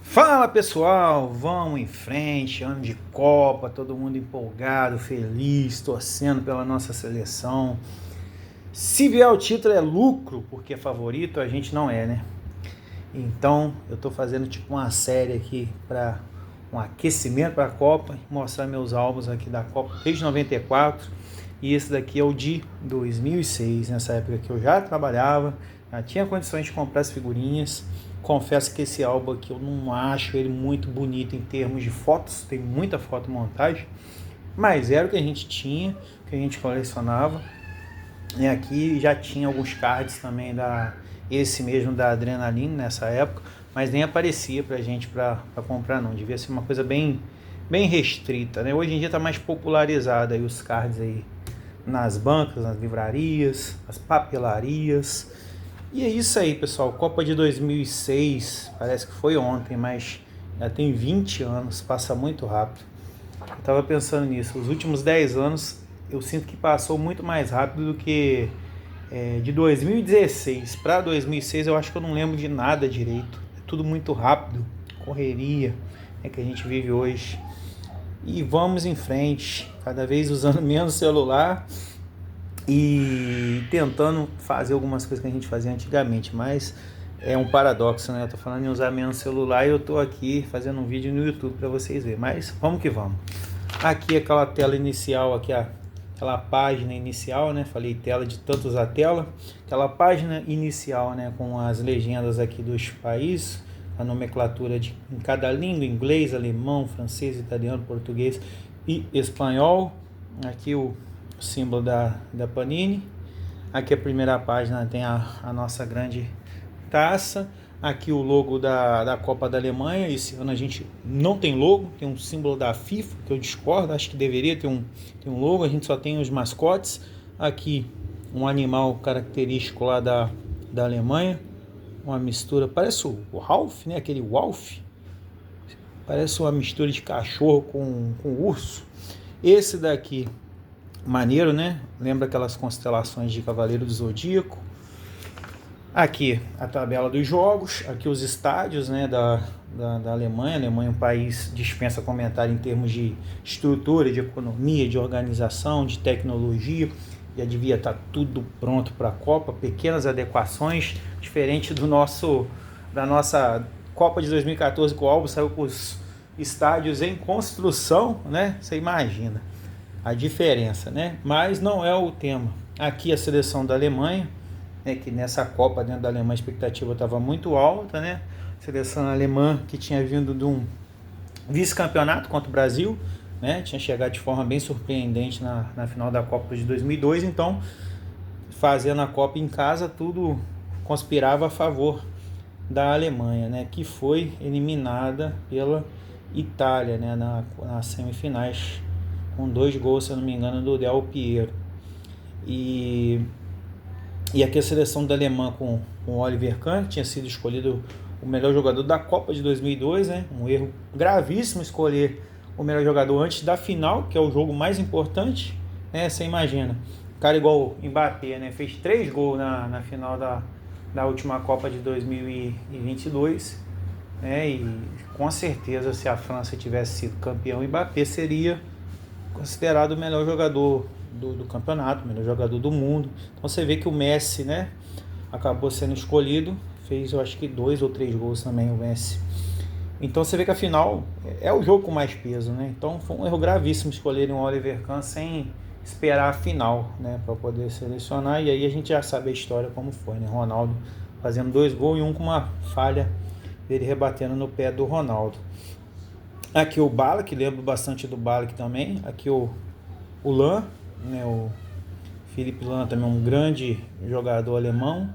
Fala pessoal, vamos em frente, ano de Copa, todo mundo empolgado, feliz, torcendo pela nossa seleção. Se vier o título é lucro, porque favorito a gente não é, né? Então eu tô fazendo tipo uma série aqui para um aquecimento para a Copa, mostrar meus álbuns aqui da Copa desde 94 e esse daqui é o de 2006, nessa época que eu já trabalhava, já tinha condições de comprar as figurinhas. Confesso que esse álbum aqui eu não acho ele muito bonito em termos de fotos, tem muita fotomontagem, mas era o que a gente tinha, que a gente colecionava. E aqui já tinha alguns cards também esse mesmo da Adrenaline nessa época, mas nem aparecia pra gente pra comprar não, devia ser uma coisa bem restrita, né? Hoje em dia tá mais popularizado aí os cards aí nas bancas, nas livrarias, nas papelarias. E é isso aí, pessoal. Copa de 2006, parece que foi ontem, mas já tem 20 anos, passa muito rápido. Eu tava pensando nisso, os últimos 10 anos eu sinto que passou muito mais rápido do que de 2016 para 2006. Eu acho que eu não lembro de nada direito. É tudo muito rápido, correria que a gente vive hoje. E vamos em frente, cada vez usando menos celular e tentando fazer algumas coisas que a gente fazia antigamente, mas é um paradoxo, né? Eu tô falando em usar menos celular e eu tô aqui fazendo um vídeo no YouTube para vocês verem, mas vamos que vamos. Aqui aquela tela inicial, aqui aquela página inicial, né? Falei tela de tanto usar tela. Aquela página inicial, né? Com as legendas aqui dos países, a nomenclatura em cada língua, inglês, alemão, francês, italiano, português e espanhol. Aqui o símbolo da Panini. Aqui a primeira página tem a nossa grande taça. Aqui o logo da Copa da Alemanha. Esse ano a gente não tem logo, tem um símbolo da FIFA, que eu discordo, acho que deveria ter um logo, a gente só tem os mascotes. Aqui um animal característico lá da Alemanha, uma mistura, parece o Ralph, né? Aquele Wolf, parece uma mistura de cachorro com urso. Esse daqui, maneiro, né? Lembra aquelas constelações de Cavaleiro do Zodíaco. Aqui a tabela dos jogos, aqui os estádios, né, da Alemanha. A Alemanha é um país, dispensa comentário em termos de estrutura, de economia, de organização, de tecnologia. Já devia estar tudo pronto para a Copa, pequenas adequações, diferente da nossa Copa de 2014, que o Alba saiu com os estádios em construção, né? Você imagina a diferença, né? Mas não é o tema. Aqui a seleção da Alemanha, né, que nessa Copa dentro da Alemanha a expectativa estava muito alta, né? Seleção alemã que tinha vindo de um vice-campeonato contra o Brasil, né? Tinha chegado de forma bem surpreendente na final da Copa de 2002, então fazendo a Copa em casa tudo conspirava a favor da Alemanha, né? Que foi eliminada pela Itália, né? Nas semifinais com 2 gols, se eu não me engano, do Del Piero. E aqui a seleção da Alemanha com o Oliver Kahn, que tinha sido escolhido o melhor jogador da Copa de 2002, né? Um erro gravíssimo escolher o melhor jogador antes da final, que é o jogo mais importante, né? Você imagina, um cara igual o Mbappé, né? Fez 3 gols na final da última Copa de 2022, né? E com certeza, se a França tivesse sido campeão, o Mbappé seria considerado o melhor jogador do campeonato, o melhor jogador do mundo. Então você vê que o Messi, né, acabou sendo escolhido, fez eu acho que 2 ou 3 gols também o Messi. Então você vê que a final é o jogo com mais peso, né? Então foi um erro gravíssimo escolherem o Oliver Kahn sem esperar a final, né, para poder selecionar. E aí a gente já sabe a história como foi, né? Ronaldo fazendo 2 gols e um com uma falha dele rebatendo no pé do Ronaldo. Aqui o Ballack, lembro bastante do Ballack também. Aqui o Lahm, né, o Philipp Lahm também um grande jogador alemão.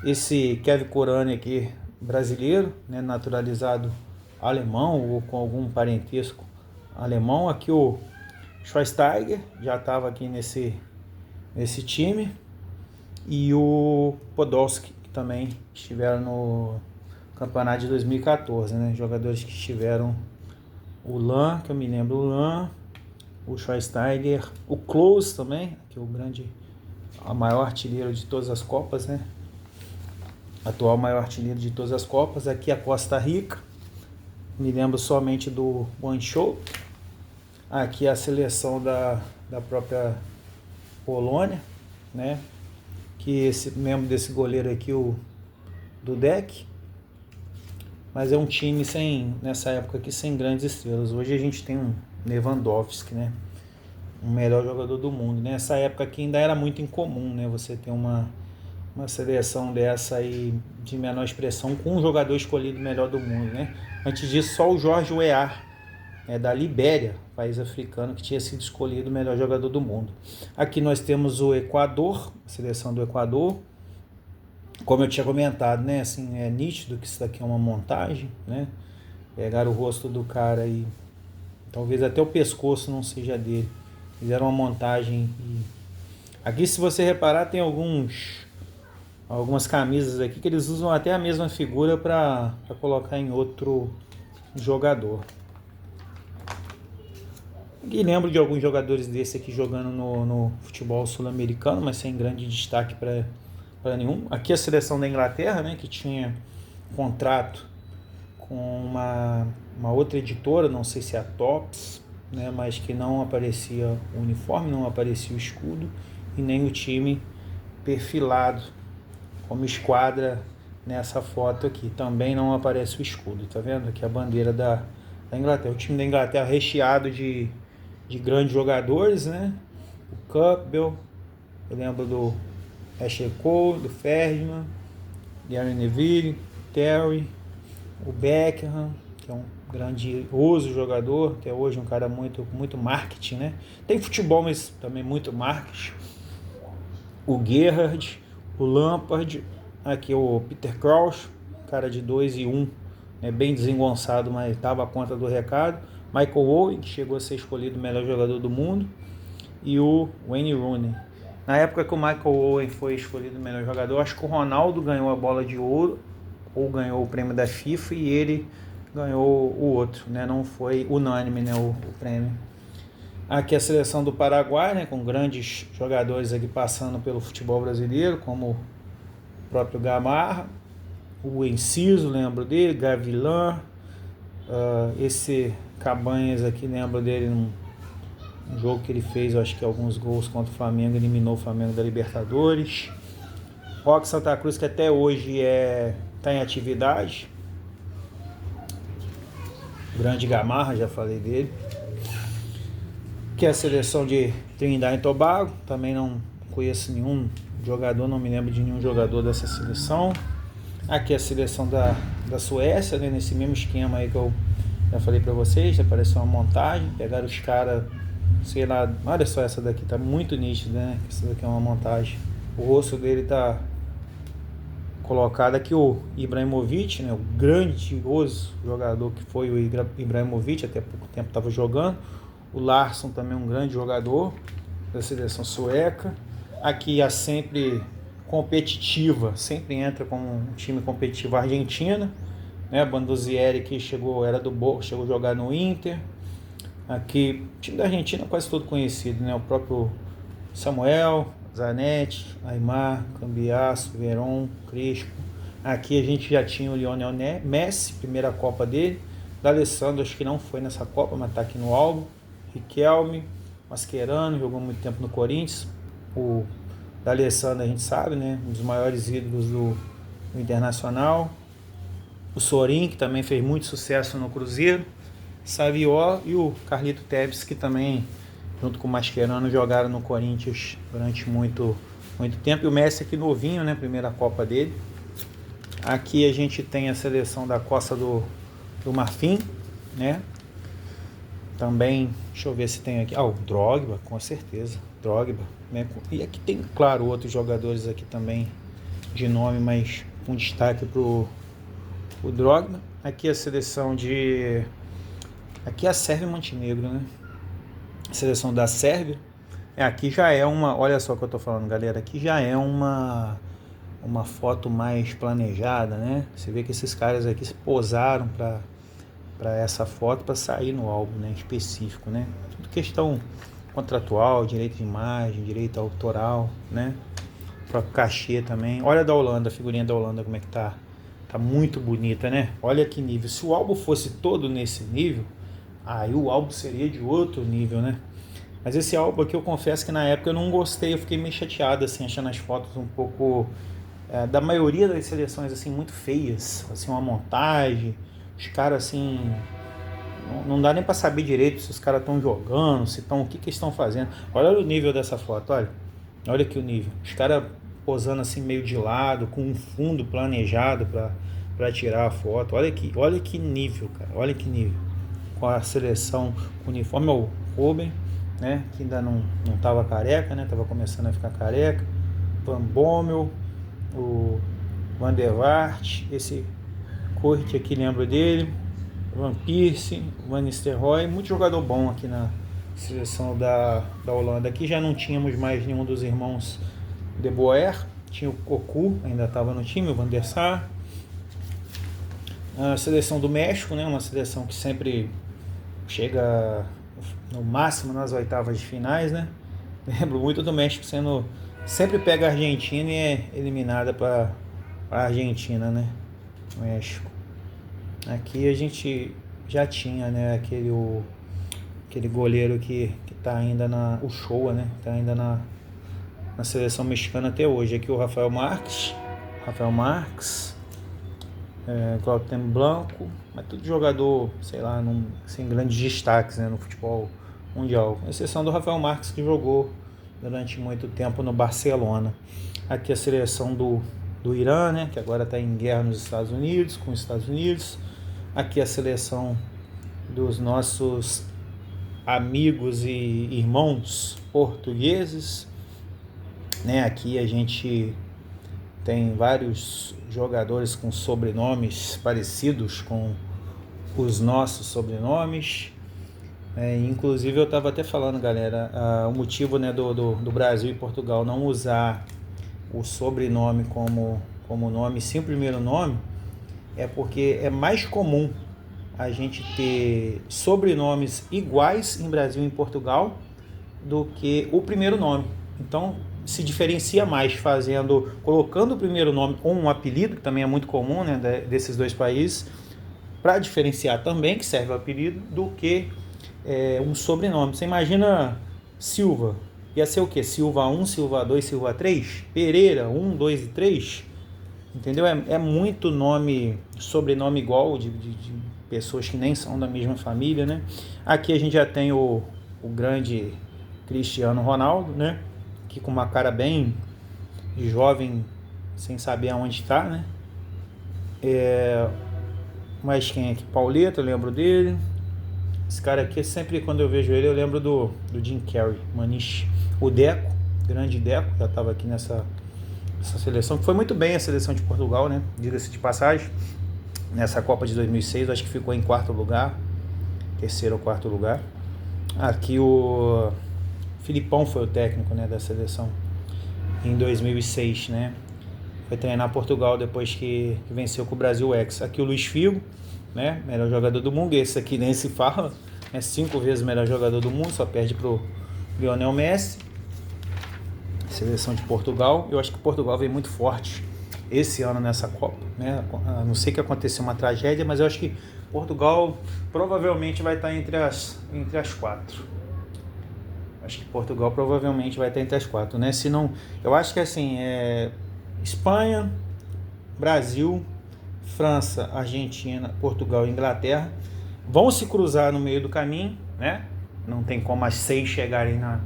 Esse Kevin Korani aqui, brasileiro, né, naturalizado alemão ou com algum parentesco alemão. Aqui o Schweinsteiger já estava aqui nesse time. E o Podolski, que também estiveram no campeonato de 2014, né, jogadores que estiveram. O Lahm, que eu me lembro, o Lahm, o Schweinsteiger, o Klose também, que é o maior artilheiro de todas as Copas, né? Atual maior artilheiro de todas as Copas. Aqui a Costa Rica, me lembro somente do One Show. Aqui a seleção da própria Polônia, né? Que esse membro desse goleiro aqui, o Dudek. Mas é um time nessa época aqui sem grandes estrelas. Hoje a gente tem um Lewandowski, né? O melhor jogador do mundo. Nessa época aqui ainda era muito incomum, né? Você ter uma seleção dessa aí de menor expressão com um jogador escolhido melhor do mundo, né? Antes disso, só o George Weah, da Libéria, país africano, que tinha sido escolhido o melhor jogador do mundo. Aqui nós temos o Equador, a seleção do Equador. Como eu tinha comentado, né? Assim, é nítido que isso daqui é uma montagem, né? Pegaram o rosto do cara e talvez até o pescoço não seja dele. Fizeram uma montagem. Aqui, se você reparar, tem algumas camisas aqui que eles usam até a mesma figura para colocar em outro jogador. E lembro de alguns jogadores desse aqui jogando no futebol sul-americano, mas sem grande destaque para nenhum. Aqui a seleção da Inglaterra, né, que tinha contrato com uma outra editora, não sei se é a Topps, né, mas que não aparecia o uniforme, não aparecia o escudo e nem o time perfilado como esquadra nessa foto aqui. Também não aparece o escudo, tá vendo? Aqui a bandeira da Inglaterra. O time da Inglaterra recheado de grandes jogadores, né? O Campbell, eu lembro do Ashley Cole, do Ferdinand, Gary Neville, Terry, o Beckham, que é um grandioso jogador, até hoje um cara muito marketing, né? Tem futebol, mas também muito marketing. O Gerrard, o Lampard, aqui o Peter Crouch, cara de 2 e 1, bem desengonçado, mas dava conta do recado. Michael Owen, que chegou a ser escolhido o melhor jogador do mundo, e o Wayne Rooney. Na época que o Michael Owen foi escolhido o melhor jogador, acho que o Ronaldo ganhou a bola de ouro, ou ganhou o prêmio da FIFA, e ele ganhou o outro, né? Não foi unânime, né, o prêmio. Aqui a seleção do Paraguai, né, com grandes jogadores aqui passando pelo futebol brasileiro, como o próprio Gamarra, o Enciso, lembro dele, Gavilan, esse Cabanhas aqui, lembro dele num jogo que ele fez, eu acho que alguns gols contra o Flamengo, eliminou o Flamengo da Libertadores. Roque Santa Cruz, que até hoje está em atividade. Grande Gamarra, já falei dele. Que é a seleção de Trinidad e Tobago, também não conheço nenhum jogador, não me lembro de nenhum jogador dessa seleção. Aqui é a seleção da Suécia, né, nesse mesmo esquema aí que eu já falei pra vocês, apareceu uma montagem, pegaram os caras, sei lá, olha só essa daqui, tá muito nítida, né, essa daqui é uma montagem. O rosto dele tá colocado aqui, o Ibrahimovic, né, o grandioso jogador que foi o Ibrahimovic, até pouco tempo estava jogando. O Larsson também um grande jogador da seleção sueca. Aqui a sempre competitiva, sempre entra como um time competitivo a Argentina, né? Banduzieri que chegou a jogar no Inter. Aqui o time da Argentina quase todo conhecido, né? O próprio Samuel, Zanetti, Aimar, Cambiasso, Veron, Crespo. Aqui a gente já tinha o Lionel Messi, primeira Copa dele. D'Alessandro acho que não foi nessa Copa, mas tá aqui no álbum. Riquelme, Mascherano, jogou muito tempo no Corinthians. O D'Alessandro a gente sabe, né? Um dos maiores ídolos do Internacional. O Sorin, que também fez muito sucesso no Cruzeiro. Savió e o Carlito Tevez, que também, junto com o Mascherano, jogaram no Corinthians durante muito tempo. E o Messi aqui novinho, né? Primeira Copa dele. Aqui a gente tem a seleção da Costa do Marfim, né? Também, deixa eu ver se tem aqui. O Drogba, com certeza. Drogba, né? E aqui tem, claro, outros jogadores aqui também de nome, mas com destaque pro Drogba. Aqui a seleção de... Aqui é a Sérvia e Montenegro, né? A seleção da Sérvia. Aqui já é uma... Olha só o que eu tô falando, galera. Aqui já é uma foto mais planejada, né? Você vê que esses caras aqui se posaram para essa foto para sair no álbum, né, específico, né? Tudo questão contratual, direito de imagem, direito autoral, né? O próprio cachê também. Olha da Holanda, a figurinha da Holanda como é que tá Tá muito bonita, né? Olha que nível. Se o álbum fosse todo nesse nível, aí o álbum seria de outro nível, né? Mas esse álbum aqui eu confesso que na época eu não gostei, eu fiquei meio chateado, assim, achando as fotos um pouco, da maioria das seleções, assim, muito feias. Assim, uma montagem, os caras, assim, não dá nem pra saber direito se os caras estão jogando, se estão, o que eles estão fazendo. Olha o nível dessa foto, olha. Olha aqui o nível. Os caras posando assim meio de lado, com um fundo planejado para tirar a foto. Olha que nível, cara. Olha que nível. Com a seleção, com o uniforme, o Robben, né? Que ainda não tava careca, né? Tava começando a ficar careca. Van Bommel, o Van der Vaart, esse Kurt aqui, lembro dele. Van Persie, Van Nistelrooy, muito jogador bom aqui na seleção da Holanda. Aqui já não tínhamos mais nenhum dos irmãos De Boer, tinha o Cocu, ainda estava no time, o Van der Sar. A seleção do México, né, uma seleção que sempre chega no máximo nas oitavas de finais, né? Lembro muito do México sempre pega a Argentina e é eliminada para a Argentina, né? México. Aqui a gente já tinha, né, aquele goleiro que tá ainda o Shoa, né? Tá ainda na seleção mexicana até hoje. Aqui o Rafael Marques, Cuauhtémoc Blanco, mas tudo jogador, sei lá, sem grandes destaques, né, no futebol mundial. Com exceção do Rafael Marques, que jogou durante muito tempo no Barcelona. Aqui a seleção do Irã, né, que agora está em guerra nos Estados Unidos, com os Estados Unidos. Aqui a seleção dos nossos amigos e irmãos portugueses, né? Aqui a gente tem vários jogadores com sobrenomes parecidos com os nossos sobrenomes. Inclusive eu estava até falando, galera, o motivo, né, do Brasil e Portugal não usar o sobrenome como nome, sim o primeiro nome, é porque é mais comum a gente ter sobrenomes iguais em Brasil e em Portugal do que o primeiro nome. Então se diferencia mais colocando o primeiro nome ou um apelido, que também é muito comum, né, desses dois países, para diferenciar também, que serve o apelido, do que um sobrenome. Você imagina Silva, ia ser o quê? Silva 1, Silva 2, Silva 3? Pereira 1, 2 e 3? Entendeu? É muito sobrenome igual de pessoas que nem são da mesma família, né? Aqui a gente já tem o grande Cristiano Ronaldo, né? Que com uma cara bem jovem, sem saber aonde está, né? Mas quem é aqui? Pauleta, eu lembro dele. Esse cara aqui, sempre quando eu vejo ele, eu lembro do Jim Carrey, Maniche. O Deco, grande Deco, já estava aqui nessa seleção, que foi muito bem a seleção de Portugal, né? Diga-se de passagem, nessa Copa de 2006, acho que ficou em terceiro ou quarto lugar. Aqui o Filipão foi o técnico, né, da seleção em 2006, né? Foi treinar Portugal depois que venceu com o Brasil X. Aqui o Luís Figo, né, melhor jogador do mundo, esse aqui nem se fala, né, 5 vezes melhor jogador do mundo, só perde pro Lionel Messi. Seleção de Portugal, eu acho que Portugal veio muito forte esse ano nessa Copa, né? A não sei que aconteceu uma tragédia, mas eu acho que Portugal provavelmente vai estar entre as 4. Acho que Portugal provavelmente vai estar entre as 4, né? Se não, eu acho que assim, Espanha, Brasil, França, Argentina, Portugal e Inglaterra vão se cruzar no meio do caminho, né? Não tem como as 6 chegarem na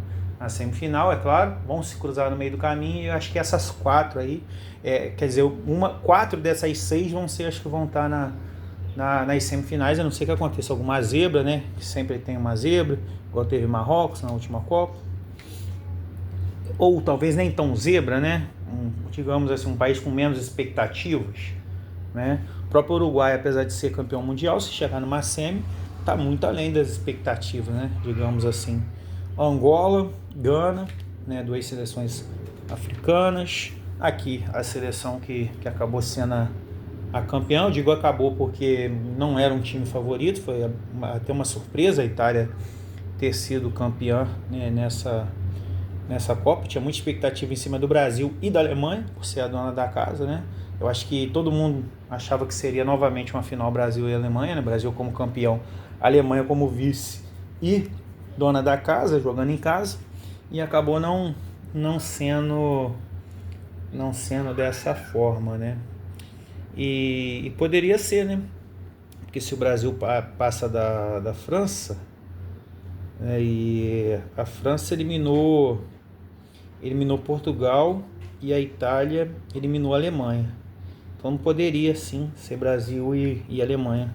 semifinal, é claro, vão se cruzar no meio do caminho, e eu acho que essas 4 aí, quer dizer, 4 dessas 6 acho que vão estar nas semifinais, a não ser que aconteça alguma zebra, né, que sempre tem uma zebra, igual teve Marrocos na última Copa, ou talvez nem tão zebra, né, digamos assim, um país com menos expectativas, né, o próprio Uruguai, apesar de ser campeão mundial, se chegar numa semi, está muito além das expectativas, né, digamos assim. Angola, Gana, né, 2 seleções africanas. Aqui a seleção que acabou sendo a campeã. Eu digo acabou porque não era um time favorito, foi até uma surpresa a Itália ter sido campeã, né, nessa Copa. Tinha muita expectativa em cima do Brasil e da Alemanha, por ser a dona da casa, né? Eu acho que todo mundo achava que seria novamente uma final Brasil e Alemanha, né? Brasil como campeão, Alemanha como vice e dona da casa, jogando em casa, e acabou não sendo dessa forma, né? E poderia ser, né? Porque se o Brasil passa da França, né, e a França eliminou Portugal e a Itália eliminou a Alemanha. Então poderia sim ser Brasil e Alemanha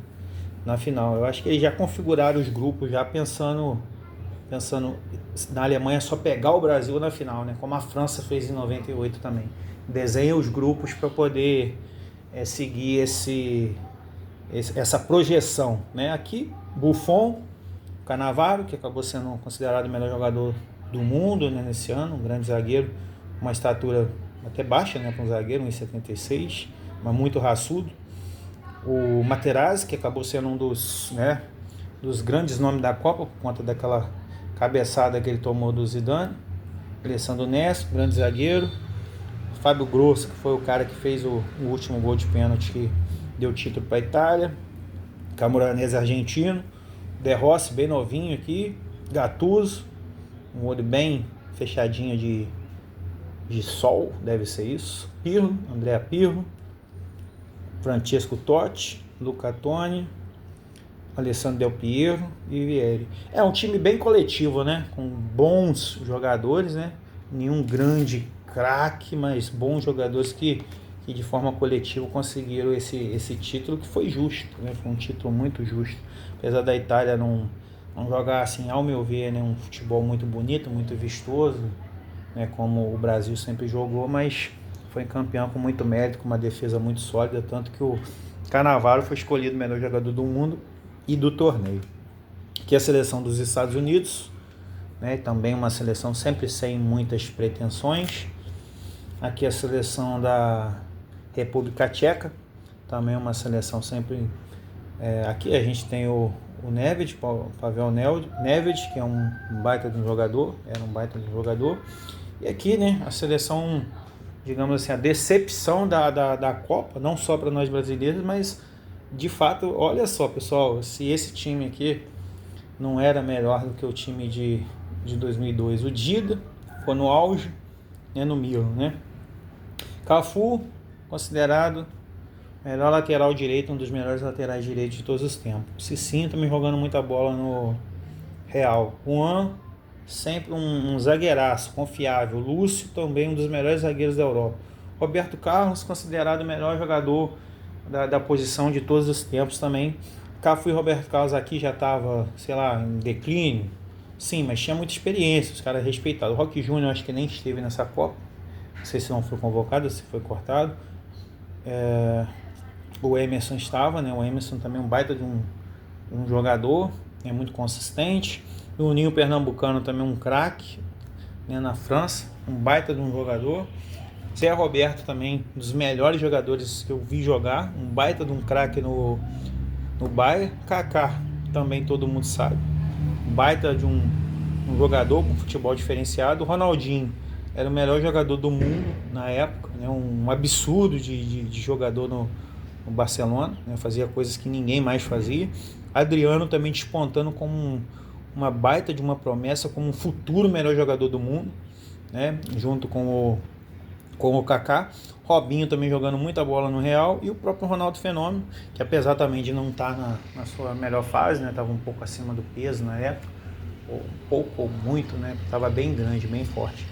na final. Eu acho que eles já configuraram os grupos já pensando na Alemanha só pegar o Brasil na final, né? Como a França fez em 98 também. Desenha os grupos para poder seguir essa projeção, né? Aqui, Buffon, Cannavaro, que acabou sendo considerado o melhor jogador do mundo, né, nesse ano, um grande zagueiro, uma estatura até baixa, né, para um zagueiro, 1,76, mas muito raçudo. O Materazzi, que acabou sendo um dos grandes nomes da Copa, por conta daquela cabeçada que ele tomou do Zidane. Alessandro Nesto, grande zagueiro. Fábio Grosso, que foi o cara que fez o último gol de pênalti que deu título para a Itália. Camoranese argentino. De Rossi, bem novinho aqui. Gattuso, um olho bem fechadinho de sol, deve ser isso. Pirlo, Andrea Pirlo. Francesco Totti, Luca Toni, Alessandro Del Piero e Vieri. É um time bem coletivo, né? Com bons jogadores, né? Nenhum grande craque, mas bons jogadores que de forma coletiva conseguiram esse título, que foi justo, né? Foi um título muito justo. Apesar da Itália não jogar, assim, ao meu ver, né, um futebol muito bonito, muito vistoso, né, como o Brasil sempre jogou, mas foi campeão com muito mérito, com uma defesa muito sólida, tanto que o Cannavaro foi escolhido o melhor jogador do mundo e do torneio. Aqui a seleção dos Estados Unidos, né, também uma seleção sempre sem muitas pretensões. Aqui a seleção da República Tcheca, também uma seleção sempre... aqui a gente tem o Nedved, Pavel Nedved, que é um baita de um jogador, era um baita de um jogador. E aqui, né, a seleção, digamos assim, a decepção da Copa, não só para nós brasileiros, mas de fato, olha só, pessoal, se esse time aqui não era melhor do que o time de 2002, o Dida foi no auge, né, no Milan, né? Cafu, considerado melhor lateral direito, um dos melhores laterais direitos de todos os tempos. Cicinho também jogando muita bola no Real. Juan, sempre um zagueiraço, confiável. Lúcio, também um dos melhores zagueiros da Europa. Roberto Carlos, considerado o melhor jogador da posição de todos os tempos também. Cafu e Roberto Carlos aqui já estava, sei lá, em declínio. Sim, mas tinha muita experiência, os caras respeitados. O Roque Júnior acho que nem esteve nessa Copa. Não sei se não foi convocado, se foi cortado. O Emerson estava, né? O Emerson também é um baita de um jogador, é muito consistente. O Ninho Pernambucano também um craque, né, na França, um baita de um jogador. Zé Roberto também, um dos melhores jogadores que eu vi jogar, um baita de um craque no Bayern. Kaká, também todo mundo sabe, um baita de um jogador com futebol diferenciado. O Ronaldinho era o melhor jogador do mundo na época, né, um absurdo de jogador no Barcelona, né, fazia coisas que ninguém mais fazia. Adriano também despontando como uma baita de uma promessa, como um futuro melhor jogador do mundo, né, junto com o Kaká. Robinho também jogando muita bola no Real, e o próprio Ronaldo Fenômeno, que apesar também de não estar na sua melhor fase, né, estava um pouco acima do peso na época, ou pouco ou muito, né, estava bem grande, bem forte.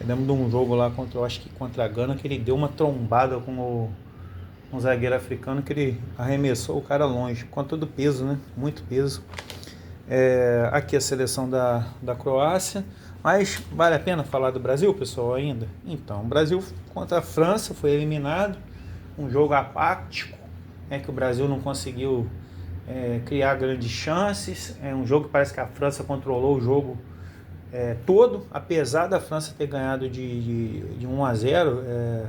Eu lembro de um jogo lá contra a Gana, que ele deu uma trombada com um zagueiro africano, que ele arremessou o cara longe, com todo o peso, né, muito peso. Aqui a seleção da Croácia. Mas vale a pena falar do Brasil, pessoal, ainda? Então, o Brasil contra a França foi eliminado, um jogo apático, que o Brasil não conseguiu criar grandes chances. É um jogo que parece que a França controlou o jogo todo, apesar da França ter ganhado de 1-0.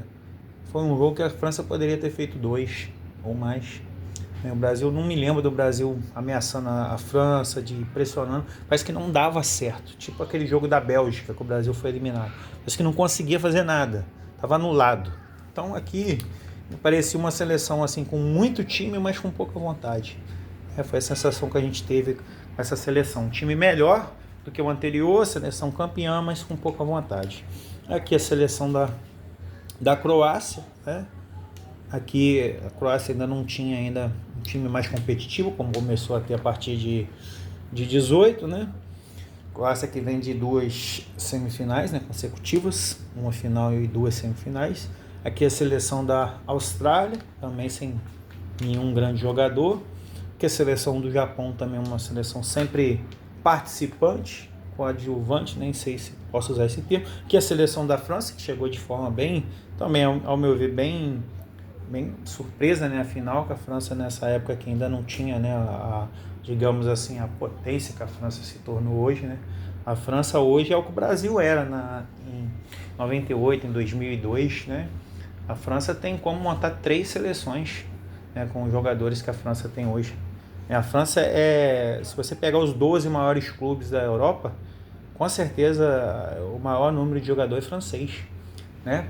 Foi um jogo que a França poderia ter feito 2 ou mais. O Brasil, não me lembro do Brasil ameaçando a França, pressionando, parece que não dava certo, tipo aquele jogo da Bélgica que o Brasil foi eliminado, parece que não conseguia fazer nada, estava anulado. Então aqui parecia uma seleção assim com muito time, mas com pouca vontade. Foi a sensação que a gente teve com essa seleção. Um time melhor do que o anterior, seleção campeã, mas com pouca vontade. Aqui a seleção da Croácia, né? Aqui a Croácia ainda não tinha ainda um time mais competitivo, como começou a ter a partir de 18, né? Croácia que vem de 2 semifinais, né, consecutivas, uma final e 2 semifinais. Aqui a seleção da Austrália, também sem nenhum grande jogador. Aqui a seleção do Japão, também uma seleção sempre participante, coadjuvante, nem sei se posso usar esse termo. Aqui a seleção da França, que chegou de forma bem, também ao meu ver, bem surpresa, né, a final, que a França nessa época que ainda não tinha, né, digamos assim, a potência que a França se tornou hoje, né? A França hoje é o que o Brasil era em 98, em 2002, né? A França tem como montar 3 seleções, né, com os jogadores que a França tem hoje. A França se você pegar os 12 maiores clubes da Europa, com certeza o maior número de jogadores é francês, né?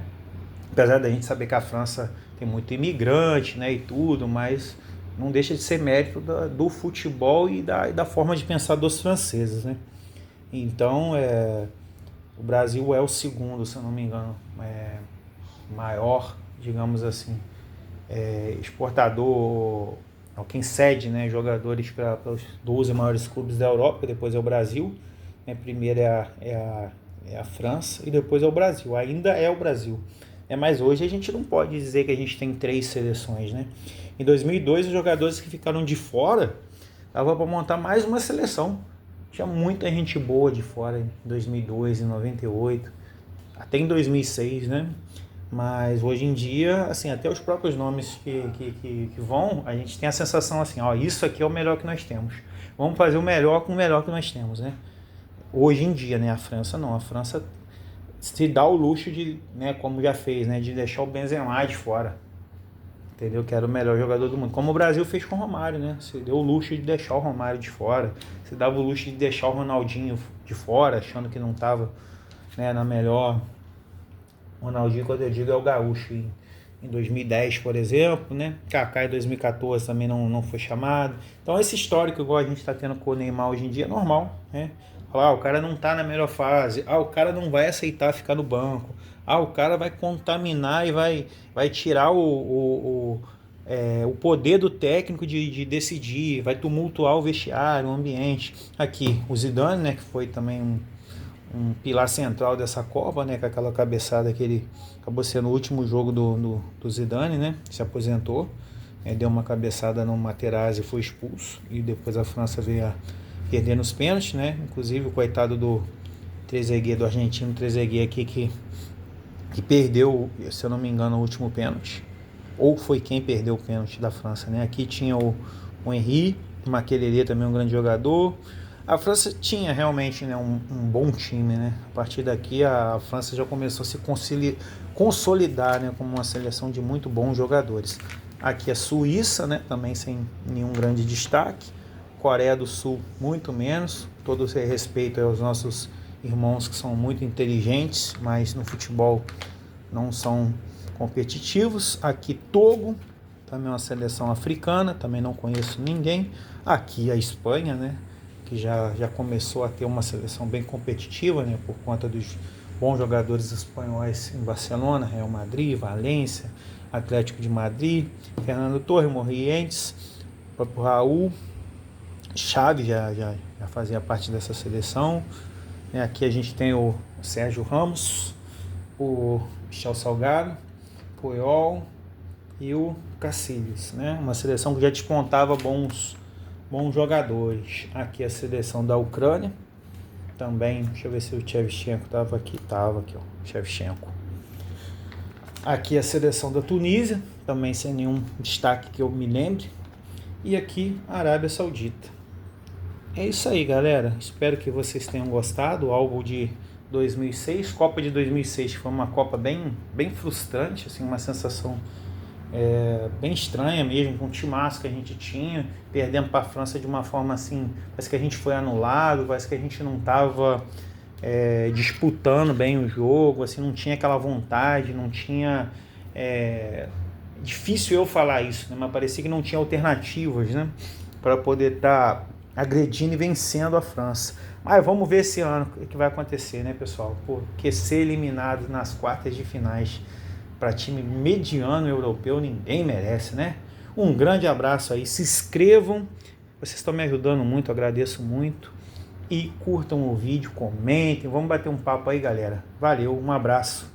Apesar da gente saber que a França tem muito imigrante, né, e tudo, mas não deixa de ser mérito do futebol e da forma de pensar dos franceses, né? Então, o Brasil é o segundo, se eu não me engano, maior, digamos assim, exportador, quem cede, né, jogadores para os 12 maiores clubes da Europa. Depois é o Brasil, né? Primeiro é a França e depois é o Brasil, ainda é o Brasil. Mas hoje a gente não pode dizer que a gente tem 3 seleções, né? Em 2002, os jogadores que ficaram de fora dava para montar mais uma seleção. Tinha muita gente boa de fora em 2002, em 98, até em 2006, né? Mas hoje em dia, assim, até os próprios nomes que vão, a gente tem a sensação assim, ó, isso aqui é o melhor que nós temos. Vamos fazer o melhor com o melhor que nós temos, né? Hoje em dia, né? A França não. A França se dá o luxo de, né, como já fez, né, de deixar o Benzema de fora, entendeu? Que era o melhor jogador do mundo, como o Brasil fez com o Romário, né? Se deu o luxo de deixar o Romário de fora, se dava o luxo de deixar o Ronaldinho de fora, achando que não estava, né, na melhor. O Ronaldinho, quando eu digo, é o gaúcho em 2010, por exemplo, né? Kaká em 2014 também não foi chamado. Então esse histórico igual a gente está tendo com o Neymar hoje em dia é normal, né? O cara não está na melhor fase, o cara não vai aceitar ficar no banco, o cara vai contaminar e vai tirar o poder do técnico de decidir, vai tumultuar o vestiário, o ambiente. Aqui, o Zidane, né, que foi também um pilar central dessa Copa, né, com aquela cabeçada que ele acabou sendo o último jogo do Zidane, né, se aposentou, deu uma cabeçada no Materazzi e foi expulso, e depois a França veio a perder nos pênaltis, né? Inclusive o coitado do Trezeguet, do argentino Trezeguet aqui, que perdeu, se eu não me engano, o último pênalti, ou foi quem perdeu o pênalti da França, né? Aqui tinha o Henry, o Makelele também um grande jogador. A França tinha realmente, né, um bom time, né? A partir daqui a França já começou a se consolidar, né, como uma seleção de muito bons jogadores. Aqui a Suíça, né, também sem nenhum grande destaque. Coreia do Sul, muito menos. Todo respeito aos nossos irmãos que são muito inteligentes, mas no futebol não são competitivos. Aqui Togo, também uma seleção africana, também não conheço ninguém. Aqui a Espanha, né, que já começou a ter uma seleção bem competitiva, né, por conta dos bons jogadores espanhóis em Barcelona, Real Madrid, Valência, Atlético de Madrid, Fernando Torres, Morrientes, próprio Raul, Xavi já fazia parte dessa seleção. Aqui a gente tem o Sérgio Ramos, o Michel Salgado, Puyol e o Cacilhas, né? Uma seleção que já despontava bons jogadores. Aqui a seleção da Ucrânia, também, deixa eu ver se o Shevchenko estava aqui, ó, Shevchenko. Aqui a seleção da Tunísia, também sem nenhum destaque que eu me lembre. E aqui a Arábia Saudita. É isso aí, galera. Espero que vocês tenham gostado. O álbum de 2006, Copa de 2006, foi uma Copa bem frustrante, assim, uma sensação bem estranha mesmo, com o timaço que a gente tinha, perdendo para a França de uma forma assim, parece que a gente foi anulado, parece que a gente não estava disputando bem o jogo, assim, não tinha aquela vontade, não tinha difícil eu falar isso, né? Mas parecia que não tinha alternativas, né? Para poder estar agredindo e vencendo a França. Mas vamos ver esse ano o que vai acontecer, né, pessoal? Porque ser eliminado nas quartas de finais para time mediano europeu ninguém merece, né? Um grande abraço aí, se inscrevam, vocês estão me ajudando muito, agradeço muito, e curtam o vídeo, comentem, vamos bater um papo aí, galera. Valeu, um abraço.